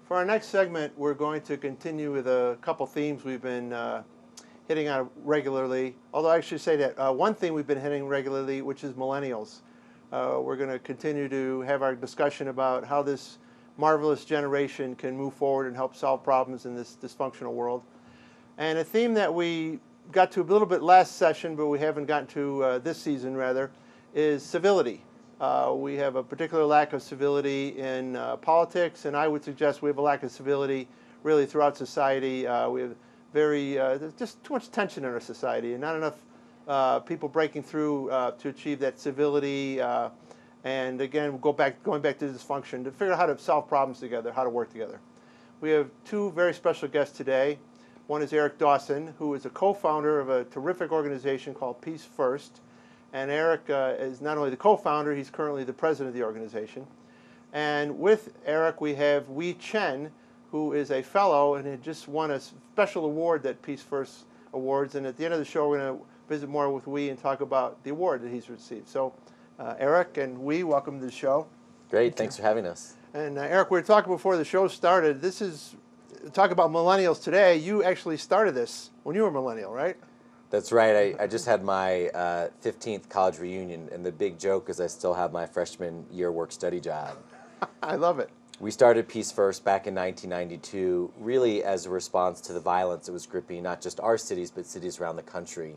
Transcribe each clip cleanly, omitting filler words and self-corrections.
For our next segment, we're going to continue with a couple themes we've been hitting on regularly. Although I should say that one theme we've been hitting regularly, which is millennials. We're going to continue to have our discussion about how this marvelous generation can move forward and help solve problems in this dysfunctional world. And a theme that we got to a little bit last session, but we haven't gotten to this season, rather, is civility. We have a particular lack of civility in politics, and I would suggest we have a lack of civility really throughout society. We have there's just too much tension in our society, and not enough people breaking through to achieve that civility. And again, going back to dysfunction, to figure out how to solve problems together, how to work together. We have two very special guests today. One is Eric Dawson, who is a co-founder of a terrific organization called Peace First. And Eric is not only the co-founder, he's currently the president of the organization. And with Eric, we have Chen, who is a fellow and had just won a special award that Peace First awards. And at the end of the show, we're going to visit more with and talk about the award that he's received. So Eric and welcome to the show. Great, thanks for having us. And Eric, we were talking before the show started. This is talk about millennials today. You actually started this when you were a millennial, right? That's right. I just had my 15th college reunion, and the big joke is I still have my freshman year work-study job. I love it. We started Peace First back in 1992, really as a response to the violence that was gripping not just our cities, but cities around the country.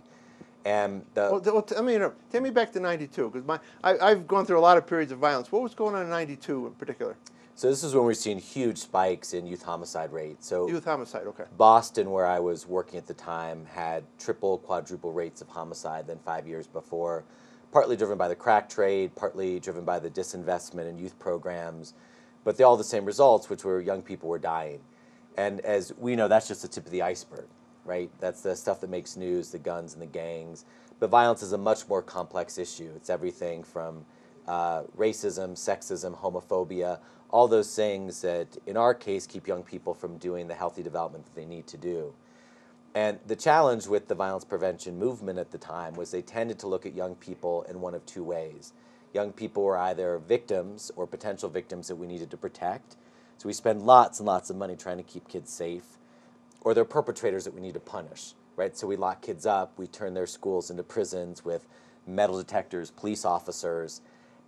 And take me back to 92, because I've gone through a lot of periods of violence. What was going on in 92 in particular? So this is when we're seeing huge spikes in youth homicide rates. So youth homicide, okay. Boston, where I was working at the time, had triple, quadruple rates of homicide than 5 years before, partly driven by the crack trade, partly driven by the disinvestment in youth programs, but they all had the same results, which were young people were dying. And as we know, that's just the tip of the iceberg, right? That's the stuff that makes news, the guns and the gangs. But violence is a much more complex issue. It's everything from racism, sexism, homophobia, all those things that, in our case, keep young people from doing the healthy development that they need to do. And the challenge with the violence prevention movement at the time was they tended to look at young people in one of two ways. Young people were either victims or potential victims that we needed to protect, so we spend lots and lots of money trying to keep kids safe, or they're perpetrators that we need to punish, right? So we lock kids up, we turn their schools into prisons with metal detectors, police officers.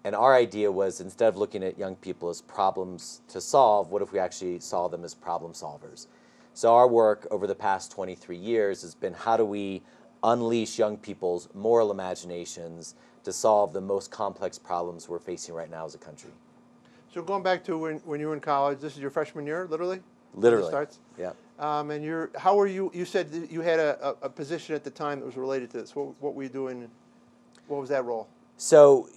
And our idea was, instead of looking at young people as problems to solve, what if we actually saw them as problem solvers? So our work over the past 23 years has been, how do we unleash young people's moral imaginations to solve the most complex problems we're facing right now as a country? So going back to when you were in college, this is your freshman year, literally? Literally. It starts? Yeah. And how were you? You said that you had a position at the time that was related to this. What were you doing? What was that role? So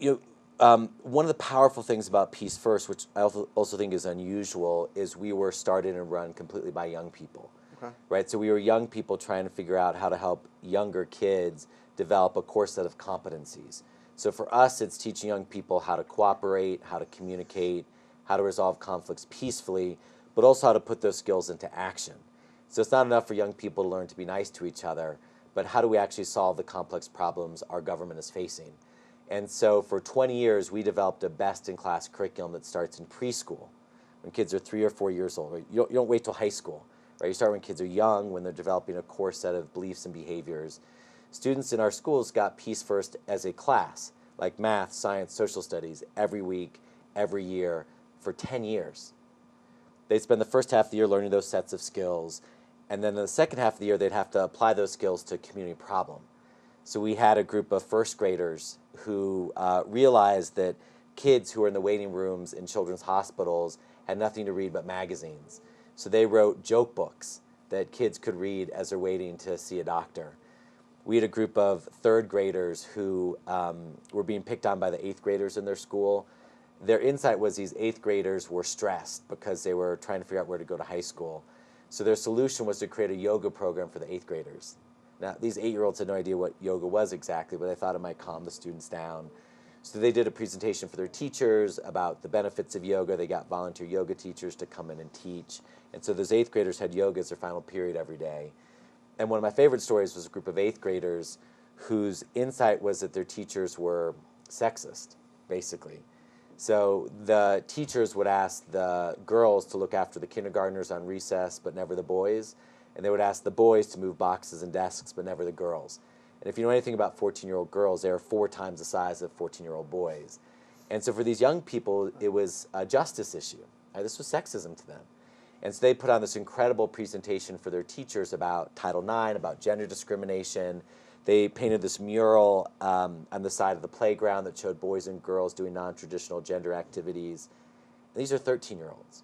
one of the powerful things about Peace First, which I also think is unusual, is we were started and run completely by young people. Okay. Right? So we were young people trying to figure out how to help younger kids develop a core set of competencies. So for us, it's teaching young people how to cooperate, how to communicate, how to resolve conflicts peacefully, but also how to put those skills into action. So it's not enough for young people to learn to be nice to each other, but how do we actually solve the complex problems our government is facing? And so for 20 years, we developed a best-in-class curriculum that starts in preschool, when kids are 3 or 4 years old. Right? You don't wait till high school. Right? You start when kids are young, when they're developing a core set of beliefs and behaviors. Students in our schools got Peace First as a class, like math, science, social studies, every week, every year, for 10 years. They'd spend the first half of the year learning those sets of skills, and then in the second half of the year, they'd have to apply those skills to a community problem. So we had a group of first graders who realized that kids who were in the waiting rooms in children's hospitals had nothing to read but magazines. So they wrote joke books that kids could read as they're waiting to see a doctor. We had a group of third graders who were being picked on by the eighth graders in their school. Their insight was these eighth graders were stressed because they were trying to figure out where to go to high school. So their solution was to create a yoga program for the eighth graders. Now, these 8-year-olds had no idea what yoga was exactly, but they thought it might calm the students down. So they did a presentation for their teachers about the benefits of yoga. They got volunteer yoga teachers to come in and teach. And so those 8th graders had yoga as their final period every day. And one of my favorite stories was a group of 8th graders whose insight was that their teachers were sexist, basically. So the teachers would ask the girls to look after the kindergartners on recess, but never the boys. And they would ask the boys to move boxes and desks, but never the girls. And if you know anything about 14-year-old girls, they are 4 times the size of 14-year-old boys. And so for these young people, it was a justice issue. Right? This was sexism to them. And so they put on this incredible presentation for their teachers about Title IX, about gender discrimination. They painted this mural on the side of the playground that showed boys and girls doing non-traditional gender activities. And these are 13-year-olds.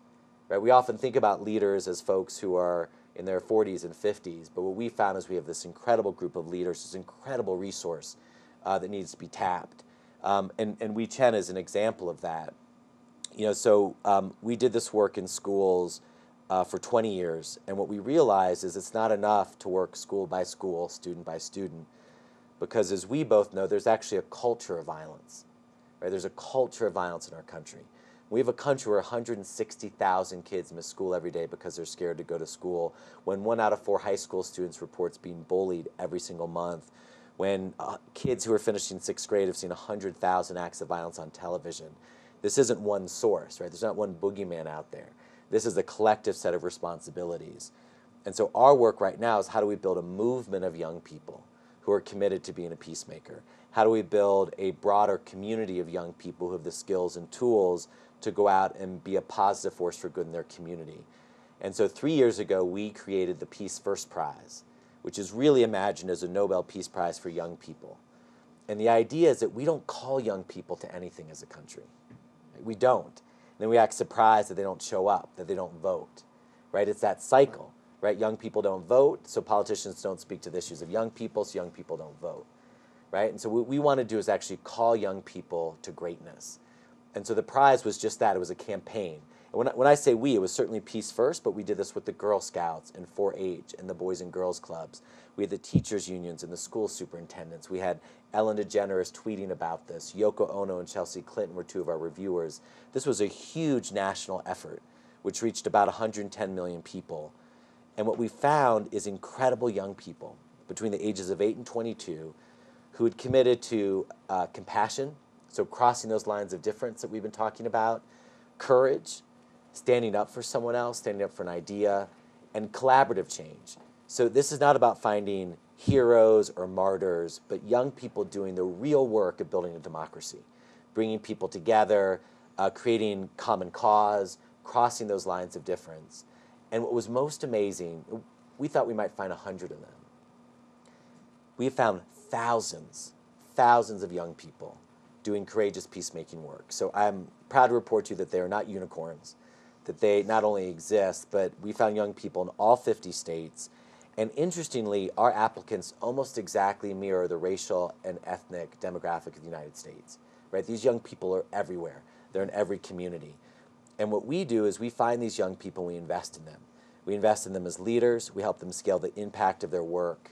Right? We often think about leaders as folks who are in their 40s and 50s, but what we found is we have this incredible group of leaders, this incredible resource that needs to be tapped. And we, Chen, is an example of that. You know, so we did this work in schools for 20 years, and what we realized is it's not enough to work school by school, student by student, because as we both know, there's actually a culture of violence. Right? There's a culture of violence in our country. We have a country where 160,000 kids miss school every day because they're scared to go to school, when 1 out of 4 high school students reports being bullied every single month, when kids who are finishing 6th grade have seen 100,000 acts of violence on television. This isn't one source, right? There's not one boogeyman out there. This is a collective set of responsibilities. And so our work right now is how do we build a movement of young people who are committed to being a peacemaker? How do we build a broader community of young people who have the skills and tools to go out and be a positive force for good in their community? And so 3 years ago, we created the Peace First Prize, which is really imagined as a Nobel Peace Prize for young people. And the idea is that we don't call young people to anything as a country. We don't. And then we act surprised that they don't show up, that they don't vote. Right? It's that cycle. Right? Young people don't vote, so politicians don't speak to the issues of young people, so young people don't vote. Right? And so what we want to do is actually call young people to greatness. And so the prize was just that. It was a campaign. And when I say we, it was certainly Peace First, but we did this with the Girl Scouts and 4-H and the Boys and Girls Clubs. We had the teachers' unions and the school superintendents. We had Ellen DeGeneres tweeting about this. Yoko Ono and Chelsea Clinton were 2 of our reviewers. This was a huge national effort, which reached about 110 million people. And what we found is incredible young people between the ages of 8 and 22 who had committed to compassion, so crossing those lines of difference that we've been talking about, courage, standing up for someone else, standing up for an idea, and collaborative change. So this is not about finding heroes or martyrs, but young people doing the real work of building a democracy, bringing people together, creating common cause, crossing those lines of difference. And what was most amazing, we thought we might find 100 of them. We have found thousands of young people doing courageous peacemaking work. So I'm proud to report to you that they are not unicorns, that they not only exist, but we found young people in all 50 states. And interestingly, our applicants almost exactly mirror the racial and ethnic demographic of the United States. Right? These young people are everywhere. They're in every community. And what we do is we find these young people and we invest in them. We invest in them as leaders. We help them scale the impact of their work.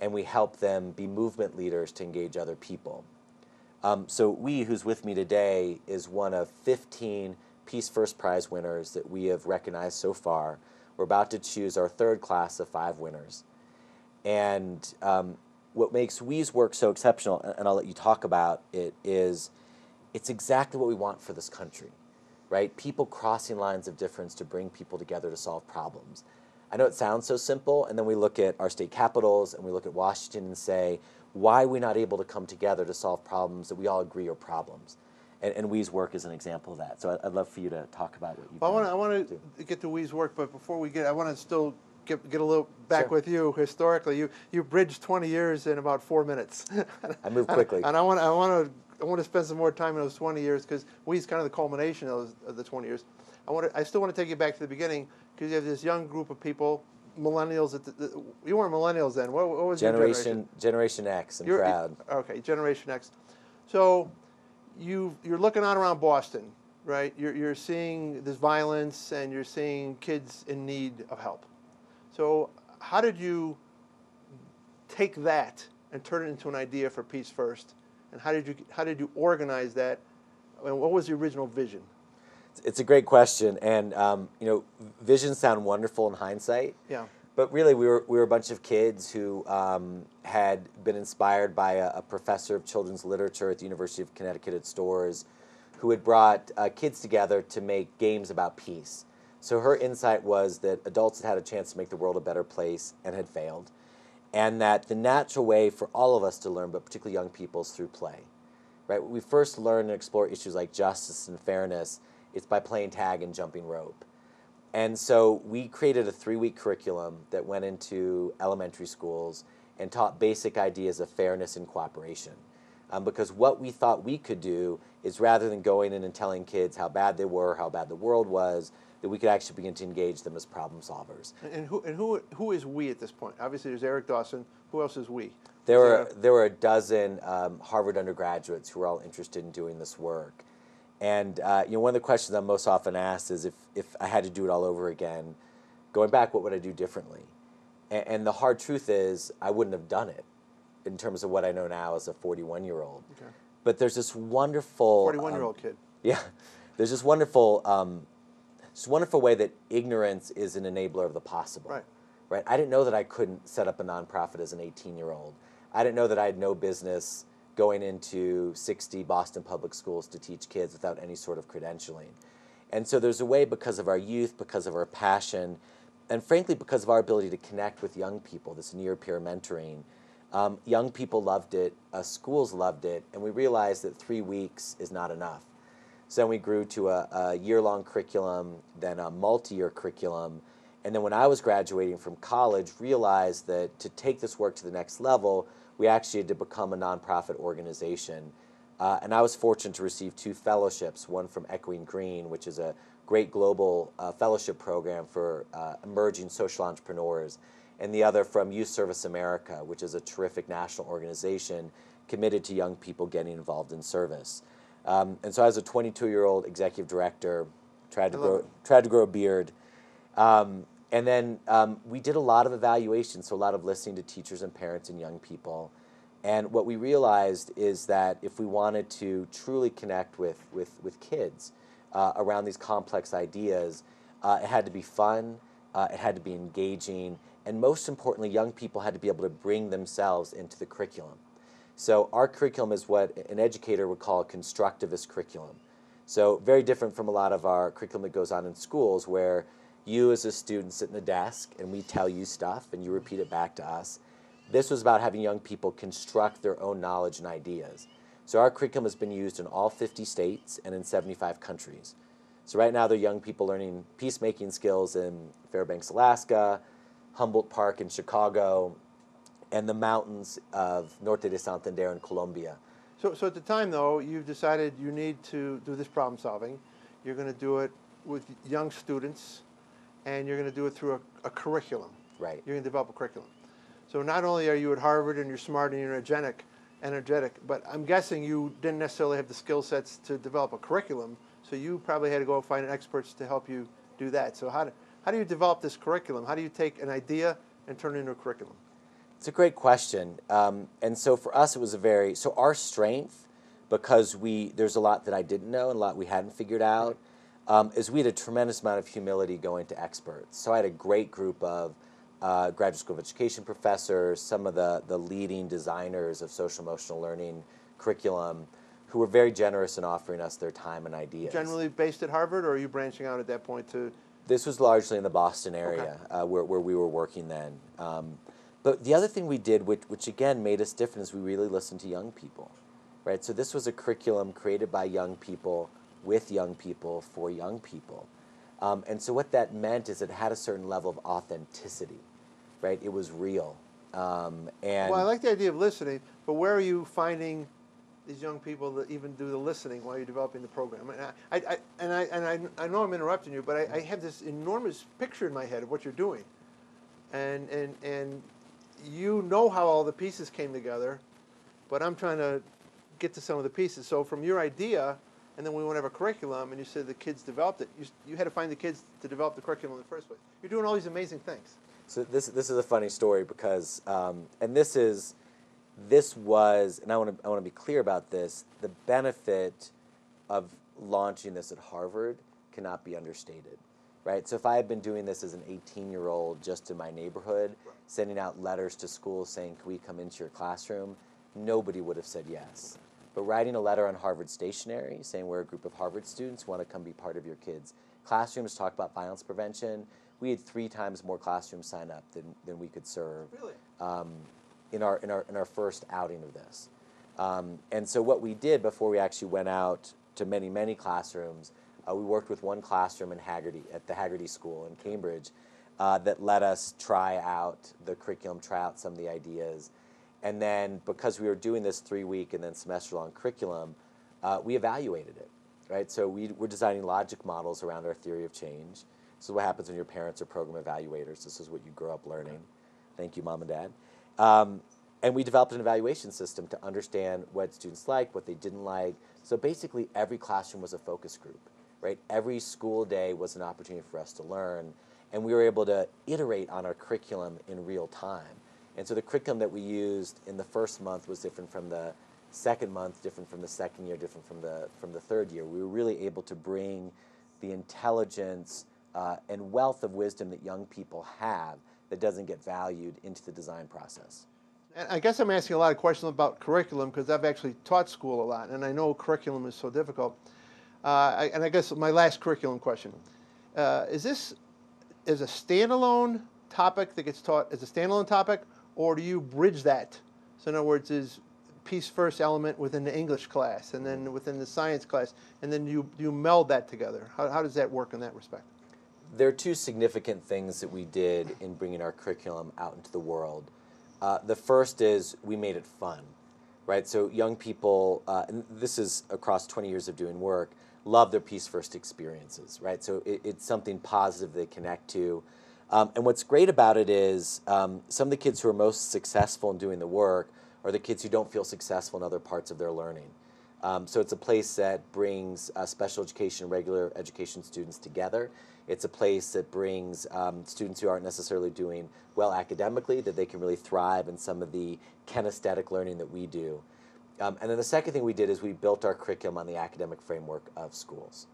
And we help them be movement leaders to engage other people. So we, who's with me today, is one of 15 Peace First Prize winners that we have recognized so far. We're about to choose our 3rd class of 5 winners. And what makes WE's work so exceptional, and I'll let you talk about it, is it's exactly what we want for this country. Right? People crossing lines of difference to bring people together to solve problems. I know it sounds so simple, and then we look at our state capitals and we look at Washington and say, why are we not able to come together to solve problems that we all agree are problems? And WE's work is an example of that. So I'd love for you to talk about what you've done. I want to get to WE's work, but before we get, I want to still get a little back Sure. with you. Historically, you bridged 20 years in about 4 minutes. I move quickly. And I want to spend some more time in those 20 years because WE's kind of the culmination of the 20 years. I still want to take you back to the beginning because you have this young group of people, millennials. You weren't millennials then. What was your generation? Generation X. I'm proud. Okay, Generation X. So you're looking out around Boston, right? You're seeing this violence and you're seeing kids in need of help. So how did you take that and turn it into an idea for Peace First? And how did you organize that? And what was the original vision? It's a great question, and visions sound wonderful in hindsight. Yeah. But really, we were a bunch of kids who had been inspired by a professor of children's literature at the University of Connecticut at Storrs, who had brought kids together to make games about peace. So her insight was that adults had had a chance to make the world a better place and had failed, and that the natural way for all of us to learn, but particularly young people, is through play. Right? We first learn and explore issues like justice and fairness. It's by playing tag and jumping rope. And so we created a 3-week curriculum that went into elementary schools and taught basic ideas of fairness and cooperation. Because what we thought we could do is, rather than going in and telling kids how bad they were, how bad the world was, that we could actually begin to engage them as problem solvers. And who is we at this point? Obviously, there's Eric Dawson. Who else is we? There were a dozen Harvard undergraduates who were all interested in doing this work. And one of the questions I'm most often asked is, if I had to do it all over again, going back, what would I do differently? And the hard truth is, I wouldn't have done it in terms of what I know now as a 41-year-old. Okay. But there's this wonderful 41-year-old kid. Yeah, there's this wonderful way that ignorance is an enabler of the possible. Right. Right. I didn't know that I couldn't set up a nonprofit as an 18-year-old. I didn't know that I had no business going into 60 Boston public schools to teach kids without any sort of credentialing. And so there's a way, because of our youth, because of our passion, and frankly because of our ability to connect with young people, this near-peer mentoring. Young people loved it, schools loved it, and we realized that 3 weeks is not enough. So then we grew to a year-long curriculum, then a multi-year curriculum, and then when I was graduating from college, realized that to take this work to the next level, we actually had to become a nonprofit organization. And I was fortunate to receive 2 fellowships, one from Echoing Green, which is a great global fellowship program for emerging social entrepreneurs, and the other from Youth Service America, which is a terrific national organization committed to young people getting involved in service. And so I was a 22-year-old executive director, tried to grow a beard. And then we did a lot of evaluation, so a lot of listening to teachers and parents and young people. And what we realized is that if we wanted to truly connect with kids around these complex ideas, it had to be fun, it had to be engaging, and most importantly, young people had to be able to bring themselves into the curriculum. So our curriculum is what an educator would call a constructivist curriculum. So very different from a lot of our curriculum that goes on in schools, where you as a student sit in the desk and we tell you stuff and you repeat it back to us. This was about having young people construct their own knowledge and ideas. So our curriculum has been used in all 50 states and in 75 countries. So right now there are young people learning peacemaking skills in Fairbanks, Alaska, Humboldt Park in Chicago, and the mountains of Norte de Santander in Colombia. So at the time, though, you've decided you need to do this problem solving. You're going to do it with young students, and you're going to do it through a curriculum. Right. You're going to develop a curriculum. So not only are you at Harvard and you're smart and you're energetic, but I'm guessing you didn't necessarily have the skill sets to develop a curriculum, so you probably had to go find experts to help you do that. So how do you develop this curriculum? How do you take an idea and turn it into a curriculum? It's a great question. And so for us, it was so our strength, because there's a lot that I didn't know and a lot we hadn't figured out, is we had a tremendous amount of humility going to experts. So I had a great group of graduate school of education professors, some of the leading designers of social emotional learning curriculum, who were very generous in offering us their time and ideas. Generally based at Harvard, or are you branching out at that point to? This was largely in the Boston area, okay. Where we were working then. But the other thing we did, which again made us different, is we really listened to young people, right? So this was a curriculum created by young people, with young people, for young people. And so what that meant is it had a certain level of authenticity, right? It was real. Well, I like the idea of listening, but where are you finding these young people that even do the listening while you're developing the program? And I know I'm interrupting you, but I have this enormous picture in my head of what you're doing. And you know how all the pieces came together, but I'm trying to get to some of the pieces. So from your idea, and then we went to have a curriculum, and you said the kids developed it. You had to find the kids to develop the curriculum in the first place. You're doing all these amazing things. So this is a funny story because, and this was, and I want to be clear about this. The benefit of launching this at Harvard cannot be understated, right? So if I had been doing this as an 18-year-old just in my neighborhood, sending out letters to schools saying, "Can we come into your classroom?" nobody would have said yes. but writing a letter on Harvard Stationery saying we're a group of Harvard students who want to come be part of your kids' classrooms, talk about violence prevention. We had 3 times more classrooms sign up than we could serve. Really? In our first outing of this. And so what we did before we actually went out to many classrooms, we worked with one classroom in Haggerty, at the Haggerty School in Cambridge, that let us try out the curriculum, try out some of the ideas. And then because we were doing this 3-week and then semester-long curriculum, we evaluated it, right? So we're designing logic models around our theory of change. This is what happens when your parents are program evaluators. This is what you grow up learning. Thank you, Mom and Dad. And we developed an evaluation system to understand what students liked, what they didn't like. So basically, every classroom was a focus group, right? Every school day was an opportunity for us to learn. And we were able to iterate on our curriculum in real time. And so the curriculum that we used in the first month was different from the second month, different from the second year, different from the third year. We were really able to bring the intelligence and wealth of wisdom that young people have that doesn't get valued into the design process. And I guess I'm asking a lot of questions about curriculum because I've actually taught school a lot, and I know curriculum is so difficult. And I guess my last curriculum question, is this a standalone topic that gets taught as a standalone topic, or do you bridge that? So in other words, is piece first element within the English class, and then within the science class, and then you meld that together? How does that work in that respect? There are 2 significant things that we did in bringing our curriculum out into the world. The first is we made it fun, right? So young people, and this is across 20 years of doing work, love their piece first experiences, right? So it's something positive they connect to. And what's great about it is some of the kids who are most successful in doing the work are the kids who don't feel successful in other parts of their learning. So it's a place that brings special education and regular education students together. It's a place that brings students who aren't necessarily doing well academically, that they can really thrive in some of the kinesthetic learning that we do. And then the second thing we did is we built our curriculum on the academic framework of schools.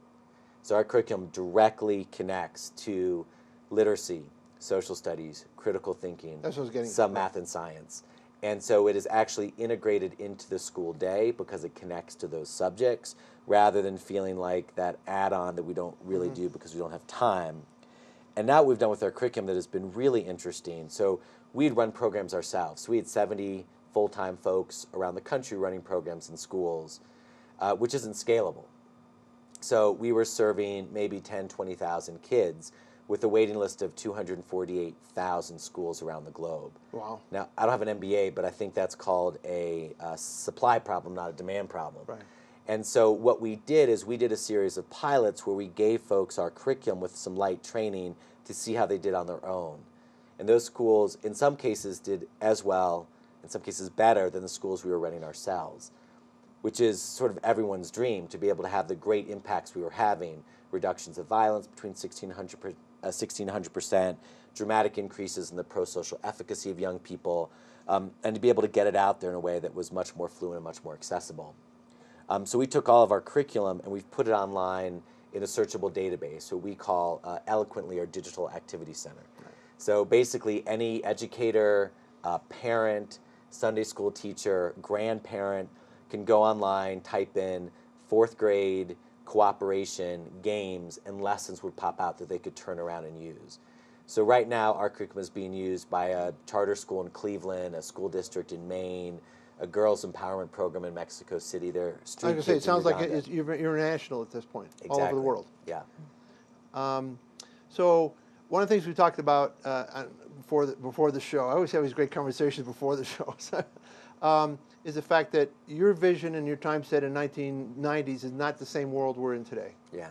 So our curriculum directly connects to literacy, social studies, critical thinking, some math and science. And so it is actually integrated into the school day because it connects to those subjects rather than feeling like that add-on that we don't really do because we don't have time. And now what we've done with our curriculum that has been really interesting. So we'd run programs ourselves. So we had 70 full-time folks around the country running programs in schools, which isn't scalable. So we were serving maybe 10, 20,000 kids with a waiting list of 248,000 schools around the globe. Wow. Now, I don't have an MBA, but I think that's called a supply problem, not a demand problem. Right. And so what we did is we did a series of pilots where we gave folks our curriculum with some light training to see how they did on their own. And those schools, in some cases, did as well, in some cases better than the schools we were running ourselves, which is sort of everyone's dream, to be able to have the great impacts we were having, reductions of violence between 1,600%, dramatic increases in the pro-social efficacy of young people, and to be able to get it out there in a way that was much more fluent and much more accessible. So we took all of our curriculum and we've put it online in a searchable database, so we call eloquently our digital activity center. Right. So basically any educator, parent, Sunday school teacher, grandparent can go online, type in 4th grade, cooperation, games, and lessons would pop out that they could turn around and use. So right now our curriculum is being used by a charter school in Cleveland, a school district in Maine, a girls' empowerment program in Mexico City. They're street kids. It sounds like you're international at this point, exactly. all over the world. Yeah. So one of the things we talked about before the show, I always have these great conversations before the shows, is the fact that your vision and your time set in 1990s is not the same world we're in today. Yeah.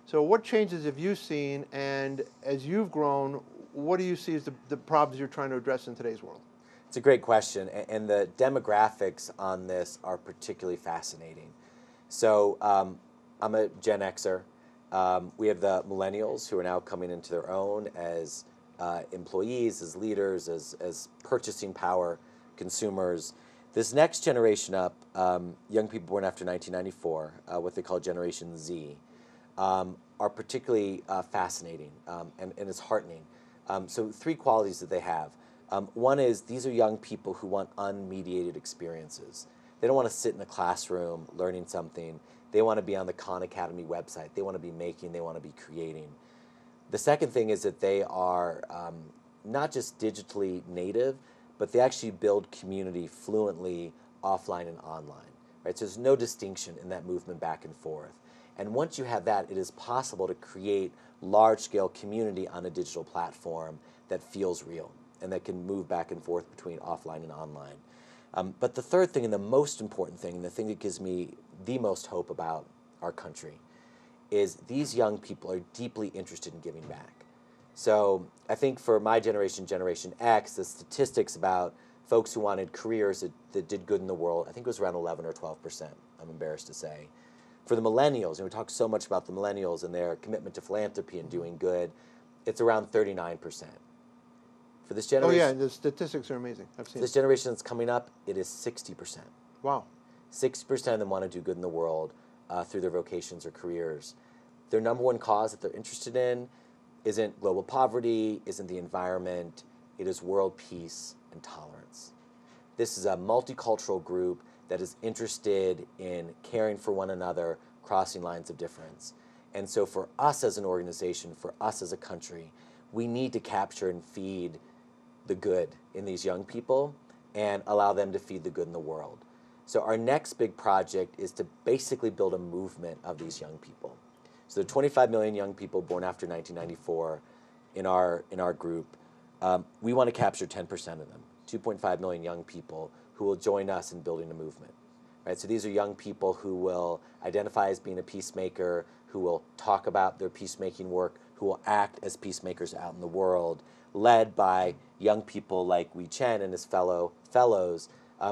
So what changes have you seen, and as you've grown, what do you see as the problems you're trying to address in today's world? It's a great question, and the demographics on this are particularly fascinating. So I'm a Gen Xer. We have the millennials who are now coming into their own as employees, as leaders, as purchasing power, consumers. This next generation up, young people born after 1994, what they call Generation Z, are particularly fascinating and it's heartening. So 3 qualities that they have. One is these are young people who want unmediated experiences. They don't want to sit in a classroom learning something. They want to be on the Khan Academy website. They want to be making, they want to be creating. The second thing is that they are not just digitally native, but they actually build community fluently offline and online, right? So there's no distinction in that movement back and forth. And once you have that, it is possible to create large-scale community on a digital platform that feels real and that can move back and forth between offline and online. But the third thing and the most important thing, and the thing that gives me the most hope about our country, is these young people are deeply interested in giving back. So I think for my generation, Generation X, the statistics about folks who wanted careers that did good in the world, I think it was around 11 or 12%, I'm embarrassed to say. For the millennials, and we talk so much about the millennials and their commitment to philanthropy and doing good, it's around 39%. For this generation, Oh yeah, the statistics are amazing. I've seen this generation that's coming up, it is 60%. Wow. 60% of them want to do good in the world through their vocations or careers. Their number one cause that they're interested in isn't global poverty, isn't the environment, it is world peace and tolerance. This is a multicultural group that is interested in caring for one another, crossing lines of difference. And so for us as an organization, for us as a country, we need to capture and feed the good in these young people and allow them to feed the good in the world. So our next big project is to basically build a movement of these young people. So there are 25 million young people born after 1994 in our group. We want to capture 10% of them, 2.5 million young people who will join us in building a movement. Right? So these are young people who will identify as being a peacemaker, who will talk about their peacemaking work, who will act as peacemakers out in the world, led by young people like Chen and his fellows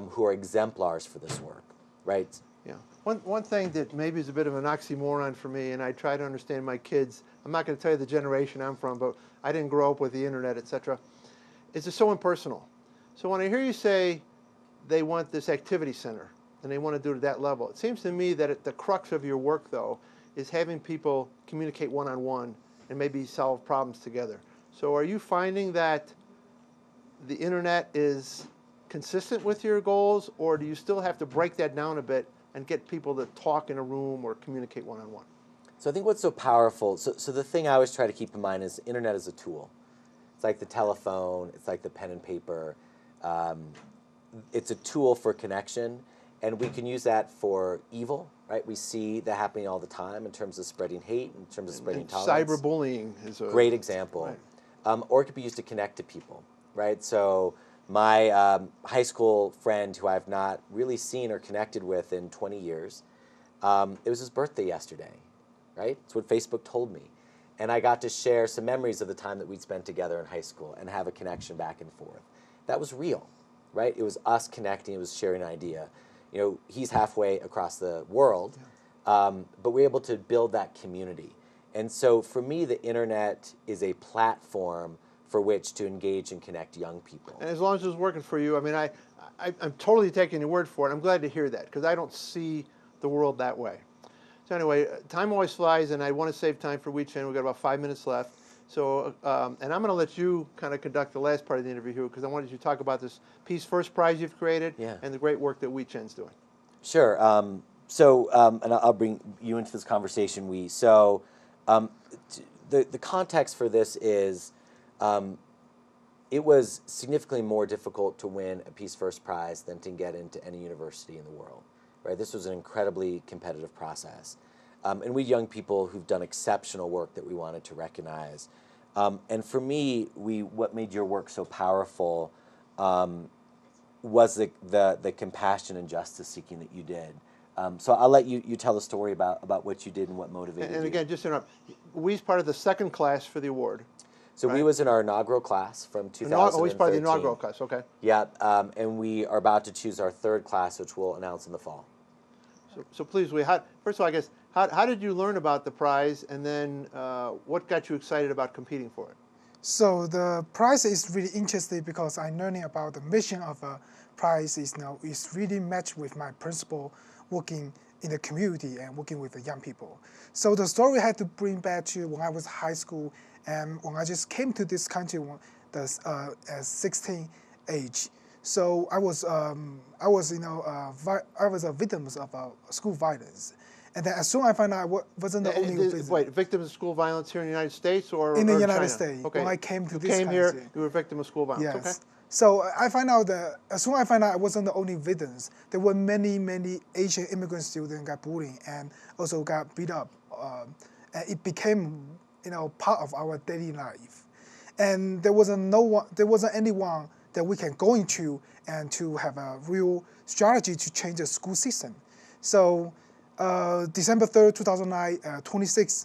who are exemplars for this work, right? Yeah. One thing that maybe is a bit of an oxymoron for me, and I try to understand my kids, I'm not going to tell you the generation I'm from, but I didn't grow up with the internet, etc., is it's so impersonal. So when I hear you say they want this activity center, and they want to do it at that level, it seems to me that the crux of your work, though, is having people communicate one-on-one and maybe solve problems together. So are you finding that the internet is consistent with your goals, or do you still have to break that down a bit and get people to talk in a room or communicate one-on-one? So I think what's so powerful, so the thing I always try to keep in mind is the internet is a tool. It's like the telephone, it's like the pen and paper. It's a tool for connection, and we can use that for evil, right? We see that happening all the time in terms of spreading hate, in terms of spreading tolerance. Cyberbullying is a great example. Right. Or it could be used to connect to people, right? So my high school friend who I've not really seen or connected with in 20 years, it was his birthday yesterday, right? It's what Facebook told me. And I got to share some memories of the time that we'd spent together in high school and have a connection back and forth. That was real, right? It was us connecting, it was sharing an idea. You know, he's halfway across the world, but we're able to build that community. And so for me, the internet is a platform for which to engage and connect young people. And as long as it's working for you, I mean, I'm totally taking your word for it. I'm glad to hear that, because I don't see the world that way. So anyway, time always flies, and I want to save time for Chen. We've got about 5 minutes left. So, and I'm going to let you kind of conduct the last part of the interview here, because I wanted you to talk about this Peace First Prize you've created and the great work that Chen's doing. Sure. And I'll bring you into this conversation, the context for this is it was significantly more difficult to win a Peace First Prize than to get into any university in the world. Right? This was an incredibly competitive process. And we young people who've done exceptional work that we wanted to recognize. And for me, what made your work so powerful was the compassion and justice seeking that you did. So I'll let you tell the story about what you did and what motivated you. And again, just to interrupt, we's part of the second class for the award. So right? we was in our inaugural class from 2013. Always part of the inaugural class, okay. Yeah, and we are about to choose our third class, which we'll announce in the fall. So please, first of all, I guess, how did you learn about the prize, and then what got you excited about competing for it? So the prize is really interesting because I'm learning about the mission of a prize is really matched with my principle working in the community and working with the young people. So the story I had to bring back to when I was high school and when I just came to this country at 16 age. So I was a victim of school violence, and then as soon as I found out I wasn't the only victim. Wait, victims of school violence here in the United States or In the or United China? States, Okay. when I came to you this came here, country. you were a victim of school violence. Yes. Okay. So I find out that as soon as I find out I wasn't the only victims, there were many Asian immigrant students got bullied and also got beat up, and it became part of our daily life. And there wasn't anyone that we can go into and to have a real strategy to change the school system. So December 3rd, 2009,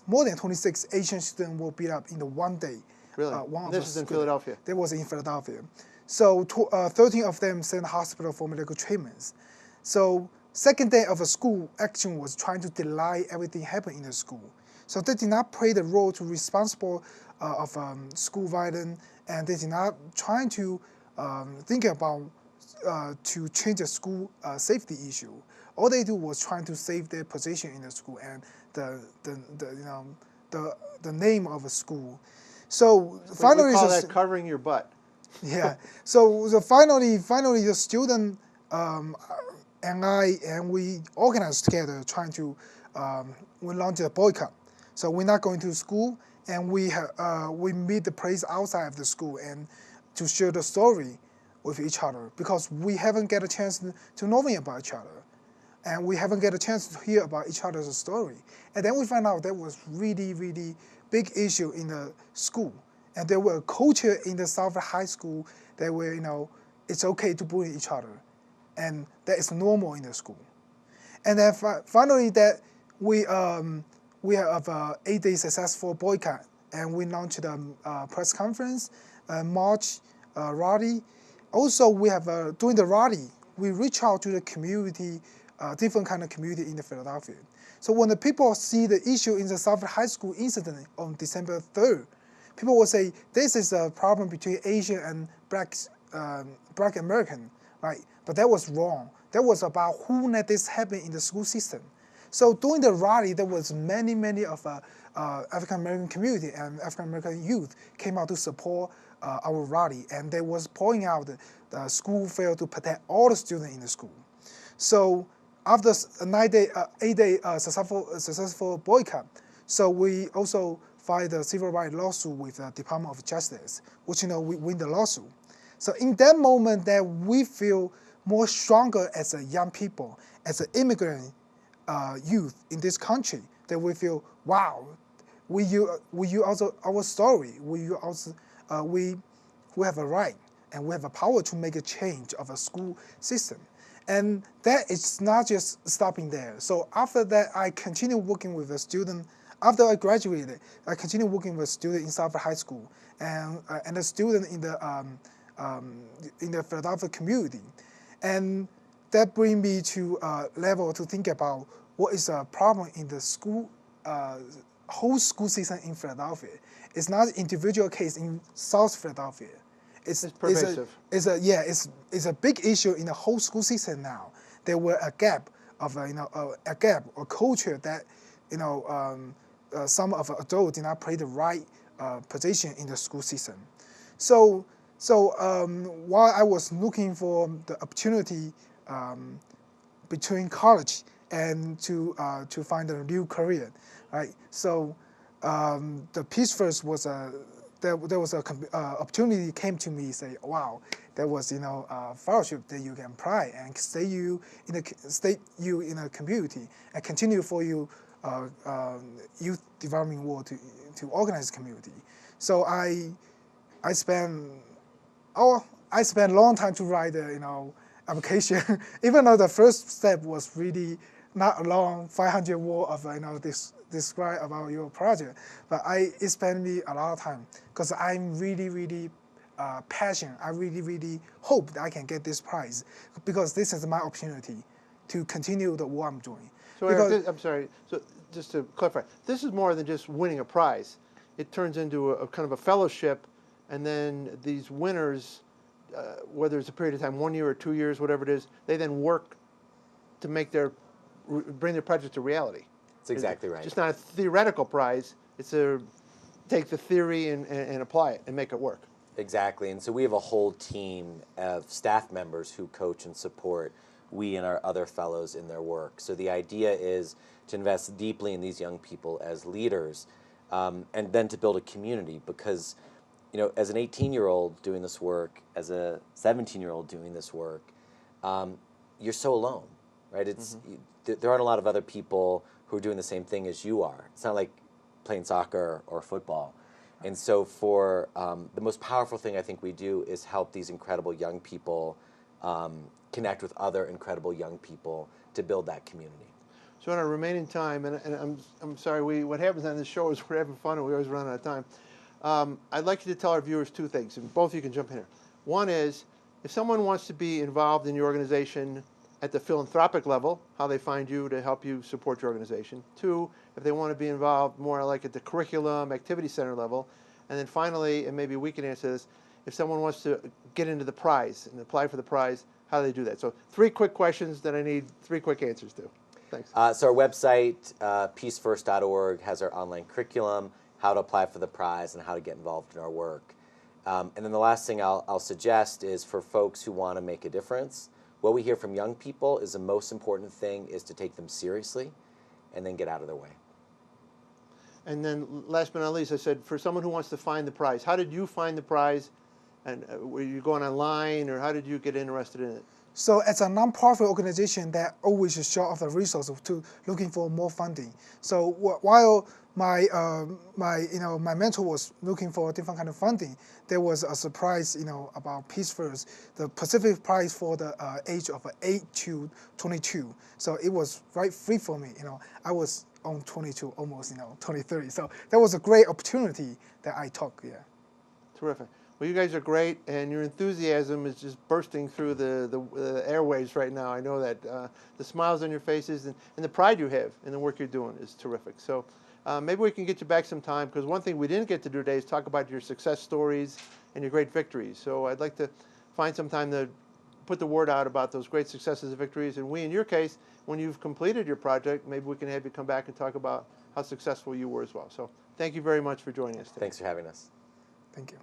more than 26 Asian students were beat up in the one day. Really? This is in Philadelphia? That was in Philadelphia. So 13 of them sent to hospital for medical treatments. So second day of a school action was trying to delay everything happening in the school. So they did not play the role to responsible of school violence, and they did not trying to think about to change the school safety issue. All they do was trying to save their position in the school and the name of a school. So finally, we call that covering your butt. Yeah. So finally, the student and we organized together, trying to we launched a boycott. So we're not going to school, and we meet the place outside of the school and to share the story with each other, because we haven't get a chance to know about each other, and we haven't get a chance to hear about each other's story. And then we found out that was really big issue in the school. And there were a culture in the South High School that were, it's okay to bully each other. And that is normal in the school. And then finally that we have an 8-day successful boycott. And we launched a press conference, march, rally. Also, we have, during the rally, we reach out to the community, different kind of community in the Philadelphia. So when the people see the issue in the South High School incident on December 3rd, people will say, this is a problem between Asian and Black American, right? But that was wrong. That was about who let this happen in the school system. So during the rally, there was many of African American community and African American youth came out to support our rally, and they was pointing out that the school failed to protect all the students in the school. So after a 8-day successful boycott, so we also filed a civil rights lawsuit with the Department of Justice, which we win the lawsuit. So in that moment, that we feel more stronger as a young people, as an immigrant youth in this country, that we feel, wow, we also our story. We have a right and we have a power to make a change of a school system. And that is not just stopping there. So after that, I continued working with a student. After I graduated, I continued working with a student in South High School and a student in the Philadelphia community. And that brings me to a level to think about what is a problem in the school, whole school system in Philadelphia. It's not an individual case in South Philadelphia. It's pervasive. It's a big issue in the whole school system now. There were a gap of a culture that some of the adults did not play the right position in the school system. So while I was looking for the opportunity between college and to find a new career, right? So the Peace First was there was a opportunity came to me, say, wow, there was a fellowship that you can apply and stay you in a community and continue for you youth development work to organize community. So I spent a long time to write the application, even though the first step was really not a long 500 word of describe about your project, but it spent me a lot of time because I'm really passionate. I really hope that I can get this prize because this is my opportunity to continue the work I'm doing. So Eric, I'm sorry. So just to clarify, this is more than just winning a prize. It turns into a kind of a fellowship, and then these winners, whether it's a period of time, 1 year or 2 years, whatever it is, they then work to bring their project to reality. That's exactly right. It's just not a theoretical prize. It's take the theory and apply it and make it work. Exactly, and so we have a whole team of staff members who coach and support we and our other fellows in their work. So the idea is to invest deeply in these young people as leaders, and then to build a community, because as an 18-year-old doing this work, as a 17-year-old doing this work, you're so alone, right? There aren't a lot of other people who are doing the same thing as you are. It's not like playing soccer or football. And so for the most powerful thing I think we do is help these incredible young people connect with other incredible young people to build that community. So in our remaining time, and I'm sorry, what happens on this show is we're having fun and we always run out of time. I'd like you to tell our viewers two things, and both of you can jump in here. One is, if someone wants to be involved in your organization at the philanthropic level, how they find you to help you support your organization. Two, if they want to be involved more like at the curriculum, activity center level. And then finally, and maybe we can answer this, if someone wants to get into the prize and apply for the prize, how do they do that? So 3 quick questions that I need 3 quick answers to. Thanks. So our website, peacefirst.org, has our online curriculum, how to apply for the prize, and how to get involved in our work. And then the last thing I'll suggest is for folks who want to make a difference, what we hear from young people is the most important thing is to take them seriously and then get out of their way. And then last but not least, I said, for someone who wants to find the prize, how did you find the prize? And were you going online, or how did you get interested in it? So as a nonprofit organization that always is short of the resources to looking for more funding. So while my my mentor was looking for a different kind of funding, there was a surprise about Peace First, the Pacific Prize for the age of 8 to 22. So it was right free for me. I was on 22, almost 30. So that was a great opportunity that I took. Yeah. Terrific. Well, you guys are great, and your enthusiasm is just bursting through the airwaves right now. I know that. The smiles on your faces and the pride you have in the work you're doing is terrific. So maybe we can get you back sometime, because one thing we didn't get to do today is talk about your success stories and your great victories. So I'd like to find some time to put the word out about those great successes and victories. And in your case, when you've completed your project, maybe we can have you come back and talk about how successful you were as well. So thank you very much for joining us today. Thanks for having us. Thank you.